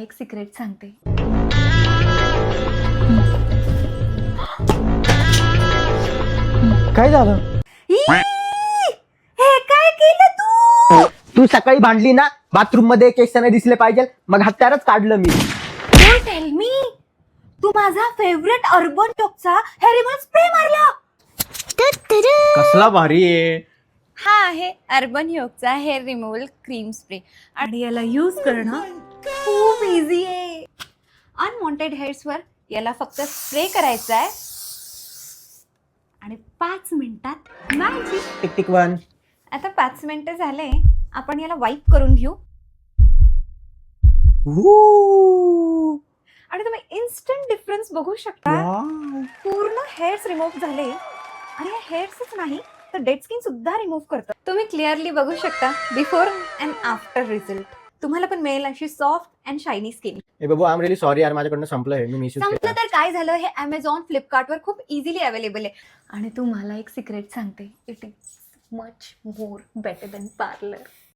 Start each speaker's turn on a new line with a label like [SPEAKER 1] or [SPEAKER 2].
[SPEAKER 1] एक सिक्रेट सांगते.
[SPEAKER 2] काय झालं?
[SPEAKER 1] हे काय केलं तू?
[SPEAKER 2] तू सकाळी भांडली ना बाथरूम मध्ये केस नाही दिसले पाहिजे, मग हत्यारच काढलं मी.
[SPEAKER 1] डोंट टेल मी, तू माझा फेवरेट अर्बन टॉकचा हेअर रिमूव्हर स्प्रे मारला.
[SPEAKER 2] कसला भारी आहे.
[SPEAKER 1] हा आहे अर्बन योगचा हेअर रिमूव्हल क्रीम स्प्रे आणि याला यूज करणं खूप इझी आहे. अनवॉन्टेड हेअर्सवर याला फक्त स्प्रे करायचा आहे आणि 5 मिनिटात मॅजिक.
[SPEAKER 2] Tick tick one.
[SPEAKER 1] आता 5 मिनिटं झाले, आपण याला वाईप करून घेऊ आणि तुम्ही इन्स्टंट डिफरन्स बघू शकता. पूर्ण हेअर्स रिमूव्ह झाले आणि या हेअर्सच नाही तर डेड स्किन सुद्धा रिमूव्ह करतं. तुम्ही क्लिअरली बघू शकता बिफोर अँड आफ्टर रिझल्ट. तुम्हाला पण मिळेल अशी soft and shiny skin.
[SPEAKER 2] A Babu, I am really sorry यार, माझ्याकडनं संपलंय. मी मिसयूज
[SPEAKER 1] संपलं तर काय झालं, हे Amazon, फ्लिपकार्टवर खूप इझिली अवेलेबल आहे. आणि तुम्हाला एक सिक्रेट सांगते, it is much more better than parlour.